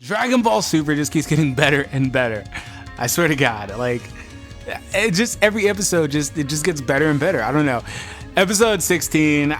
Dragon Ball Super just keeps getting better and better. I swear to God, like, it just every episode it just gets better and better. I don't know. Episode 16, you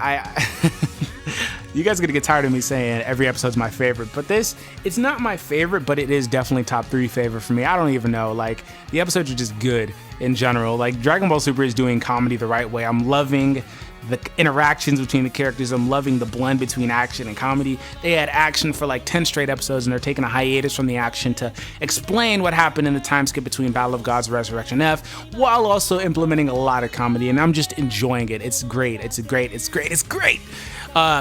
guys are gonna get tired of me saying every episode's my favorite, but it's not my favorite, but it is definitely top 3 favorite for me. I don't even know. Like, the episodes are just good in general. Like, Dragon Ball Super is doing comedy the right way. I'm loving the interactions between the characters. I'm loving the blend between action and comedy. They had action for like 10 straight episodes, and they're taking a hiatus from the action to explain what happened in the time skip between Battle of Gods and Resurrection F, while also implementing a lot of comedy, and I'm just enjoying it. It's great. It's great.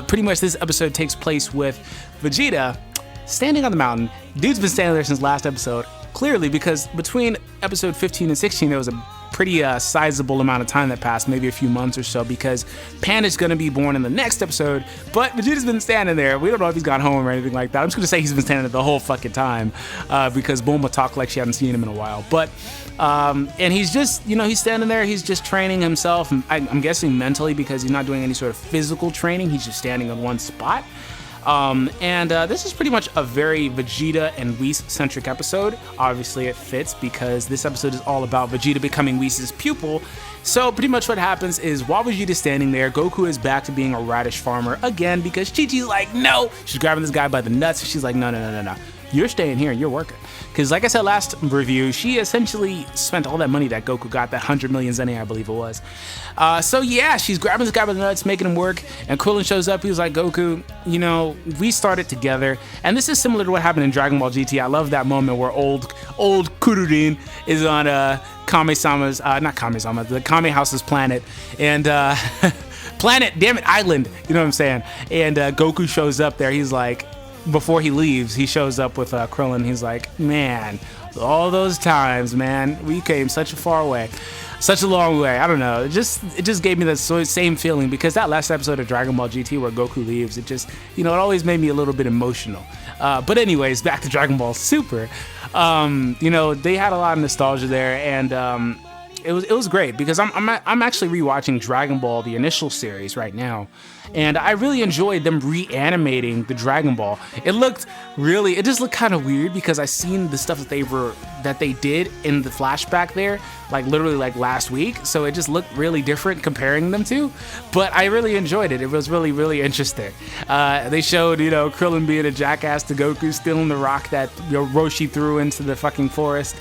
Pretty much this episode takes place with Vegeta standing on the mountain. Dude's been standing there since last episode, clearly, because between episode 15 and 16 there was a pretty sizable amount of time that passed, maybe a few months or so, because Panda's gonna be born in the next episode, but Vegeta's been standing there. We don't know if he's gone home or anything like that. I'm just gonna say he's been standing there the whole fucking time, because Bulma talked like she hadn't seen him in a while. But and he's just, he's standing there, he's just training himself, I'm guessing mentally, because he's not doing any sort of physical training. He's just standing in one spot. This is pretty much a very Vegeta and Whis-centric episode. Obviously it fits because this episode is all about Vegeta becoming Whis' pupil. So pretty much what happens is, while Vegeta's standing there, Goku is back to being a radish farmer again, because Chi-Chi's like, no! She's grabbing this guy by the nuts. She's like, no. You're staying here, you're working. Because like I said last review, she essentially spent all that money that Goku got, that 100 million Zenny, I believe it was. So yeah, she's grabbing this guy by the nuts, making him work, and Krillin shows up. He was like, Goku, we started together. And this is similar to what happened in Dragon Ball GT. I love that moment where old Kururin is on Kame-sama's, not Kame-sama, the Kame House's planet, and island, you know what I'm saying? And Goku shows up there. He's like, before he leaves, he shows up with Krillin. He's like, man, all those times, man, we came such a far way, such a long way. I don't know. It just gave me the same feeling, because that last episode of Dragon Ball GT where Goku leaves, it just, it always made me a little bit emotional. But anyways, back to Dragon Ball Super. They had a lot of nostalgia there, and it was great, because I'm actually rewatching Dragon Ball, the initial series, right now, and I really enjoyed them reanimating the Dragon Ball. It just looked kind of weird, because I seen the stuff that they did in the flashback there, like literally like last week, so it just looked really different comparing them to, but I really enjoyed it. It was really, really interesting. They showed, Krillin being a jackass to Goku, stealing the rock that Roshi threw into the fucking forest.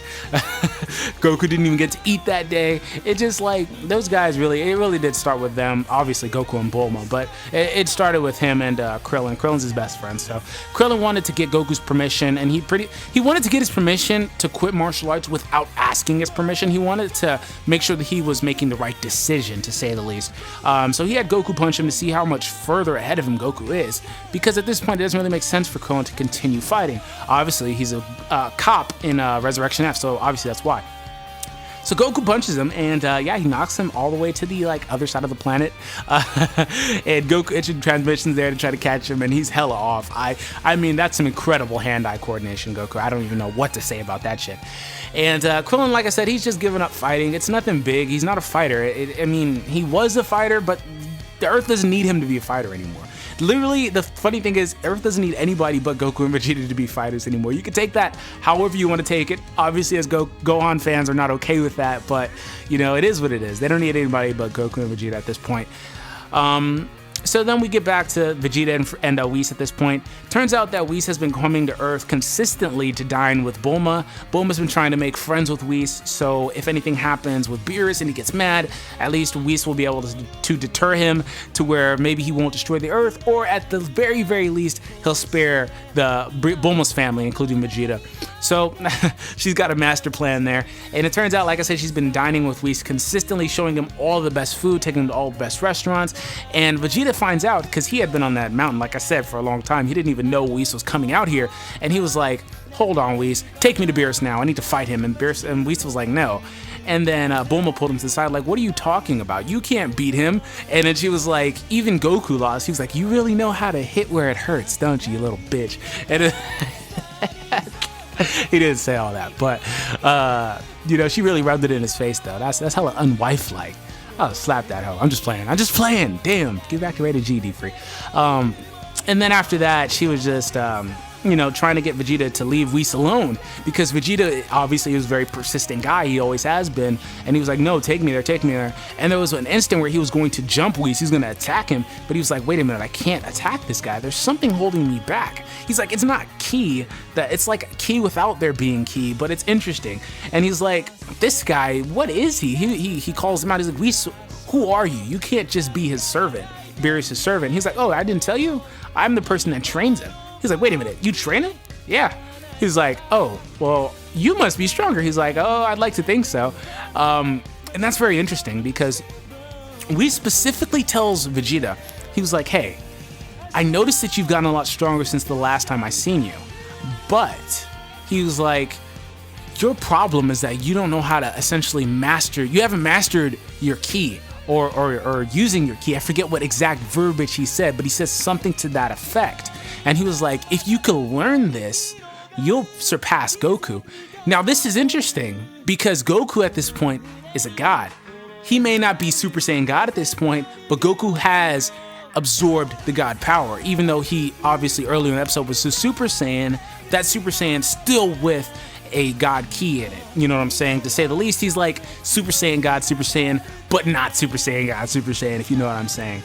Goku didn't even get to eat that day. It just, like, those guys it really did start with them, obviously Goku and Bulma, but it started with him and Krillin. Krillin's his best friend, so Krillin wanted to get Goku's permission, and he wanted to get his permission to quit martial arts without asking his permission. He wanted to make sure that he was making the right decision, to say the least. So he had Goku punch him to see how much further ahead of him Goku is, because at this point it doesn't really make sense for Krillin to continue fighting. Obviously he's a cop in Resurrection F, so obviously that's why. So Goku punches him, and he knocks him all the way to the other side of the planet. And Goku issued transmissions there to try to catch him, and he's hella off. I mean, that's some incredible hand-eye coordination, Goku. I don't even know what to say about that shit. And Krillin, like I said, he's just giving up fighting. It's nothing big. He's not a fighter. He was a fighter, but the Earth doesn't need him to be a fighter anymore. Literally, the funny thing is, Earth doesn't need anybody but Goku and Vegeta to be fighters anymore. You can take that however you want to take it. Obviously, as Gohan fans are not okay with that, but, it is what it is. They don't need anybody but Goku and Vegeta at this point. So then we get back to Vegeta and Whis at this point. Turns out that Whis has been coming to Earth consistently to dine with Bulma. Bulma's been trying to make friends with Whis, so if anything happens with Beerus and he gets mad, at least Whis will be able to deter him to where maybe he won't destroy the Earth, or at the very, very least, he'll spare Bulma's family, including Vegeta. So she's got a master plan there, and it turns out, like I said, she's been dining with Whis, consistently showing him all the best food, taking him to all the best restaurants, and Vegeta finds out, because he had been on that mountain, like I said, for a long time. He didn't even know Whis was coming out here, and he was like, hold on, Whis, take me to Beerus now, I need to fight him. And Whis was like, no. And then Bulma pulled him to the side, like, what are you talking about? You can't beat him. And then she was like, even Goku lost. He was like, you really know how to hit where it hurts, don't you little bitch? And he didn't say all that, but she really rubbed it in his face, though. That's hella unwife-like. Oh, slap that hoe. I'm just playing. Damn, get back to rated G, D free. And then after that, she was just you know, trying to get Vegeta to leave Whis alone, because Vegeta obviously is a very persistent guy. He always has been. And he was like, no, take me there, take me there. And there was an instant where he was going to jump Whis. He was going to attack him. But he was like, wait a minute, I can't attack this guy. There's something holding me back. He's like, it's not ki. That it's like ki without there being ki, but it's interesting. And he's like, this guy, what is he? He calls him out. He's like, Whis, who are you? You can't just be his servant. Beerus' his servant. He's like, oh, I didn't tell you? I'm the person that trains him. He's like, wait a minute, you train him? Yeah. He's like, oh, well, you must be stronger. He's like, oh, I'd like to think so. And that's very interesting because Whis specifically tells Vegeta, he was like, hey, I noticed that you've gotten a lot stronger since the last time I seen you. But he was like, your problem is that you don't know how to essentially master, you haven't mastered your ki. Or using your ki. I forget what exact verbiage he said, but he says something to that effect. And he was like, if you can learn this, you'll surpass Goku. Now, this is interesting because Goku at this point is a god. He may not be Super Saiyan God at this point, but Goku has absorbed the god power. Even though he obviously earlier in the episode was a Super Saiyan, that Super Saiyan still with a god ki in it, you know what I'm saying? To say the least, he's like Super Saiyan God, Super Saiyan, but not Super Saiyan God, Super Saiyan, if you know what I'm saying.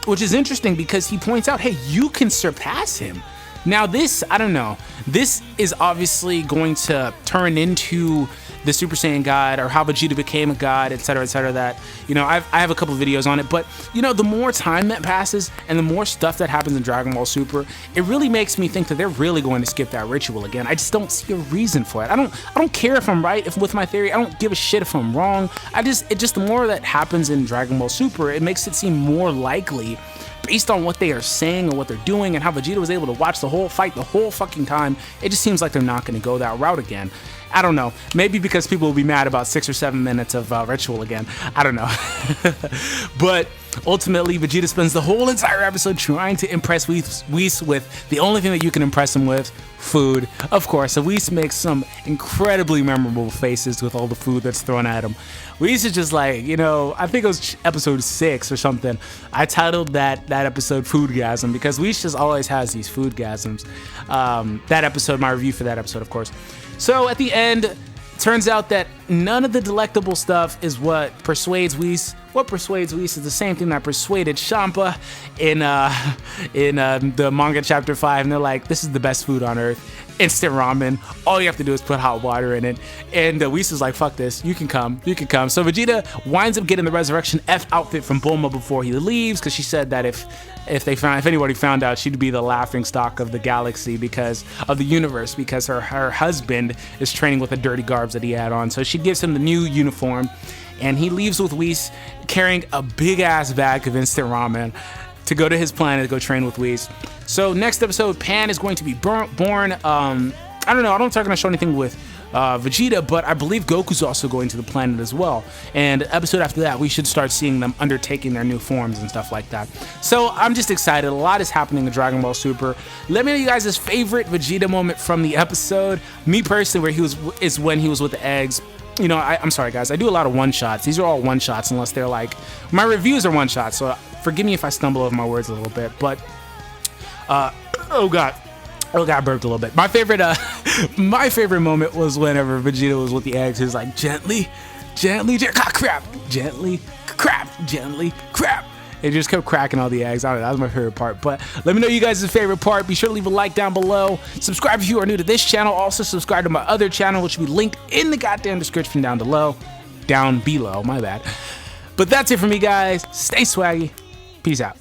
Which is interesting because he points out, hey, you can surpass him. Now this, I don't know, this is obviously going to turn into the Super Saiyan God or how Vegeta became a god, etc., that, you know, I have a couple of videos on it, but, you know, the more time that passes and the more stuff that happens in Dragon Ball Super, it really makes me think that they're really going to skip that ritual again. I just don't see a reason for it. I don't care if I'm right with my theory. I don't give a shit if I'm wrong. The more that happens in Dragon Ball Super, it makes it seem more likely based on what they are saying and what they're doing and how Vegeta was able to watch the whole fight the whole fucking time. It just seems like they're not going to go that route again. I don't know. Maybe because people will be mad about 6 or 7 minutes of ritual again. I don't know. But ultimately, Vegeta spends the whole entire episode trying to impress Whis with the only thing that you can impress him with, food. Of course, so Whis makes some incredibly memorable faces with all the food that's thrown at him. Whis is just like, you know, I think it was episode 6 or something. I titled that episode Foodgasm because Whis just always has these foodgasms. That episode, my review for that episode, of course. So at the end, turns out that none of the delectable stuff is what persuades Whis. What persuades Whis is the same thing that persuaded Champa in the manga chapter 5, and they're like, this is the best food on earth. Instant ramen. All you have to do is put hot water in it. And Whis is like, fuck this. You can come. You can come. So Vegeta winds up getting the Resurrection F outfit from Bulma before he leaves, because she said that if anybody found out, she'd be the laughing stock of the galaxy because of the universe, because her husband is training with the dirty garbs that he had on. So she gives him the new uniform, and he leaves with Whis carrying a big ass bag of instant ramen to go to his planet to go train with Whis. So next episode, Pan is going to be born. I don't know. I don't think I'm going to show anything with Vegeta, but I believe Goku's also going to the planet as well. And episode after that, we should start seeing them undertaking their new forms and stuff like that. So I'm just excited. A lot is happening in Dragon Ball Super. Let me know you guys' favorite Vegeta moment from the episode. Me personally, is when he was with the eggs. You know, I'm sorry guys, I do a lot of one-shots. These are all one-shots unless they're like, my reviews are one-shots, so forgive me if I stumble over my words a little bit, but, oh god, I burped a little bit. My favorite moment was whenever Vegeta was with the eggs. He was like, gently, crap, gently, crap. It just kept cracking all the eggs. I don't know, that was my favorite part. But let me know you guys' favorite part. Be sure to leave a like down below. Subscribe if you are new to this channel. Also subscribe to my other channel, which will be linked in the goddamn description down below. My bad. But that's it for me, guys. Stay swaggy. Peace out.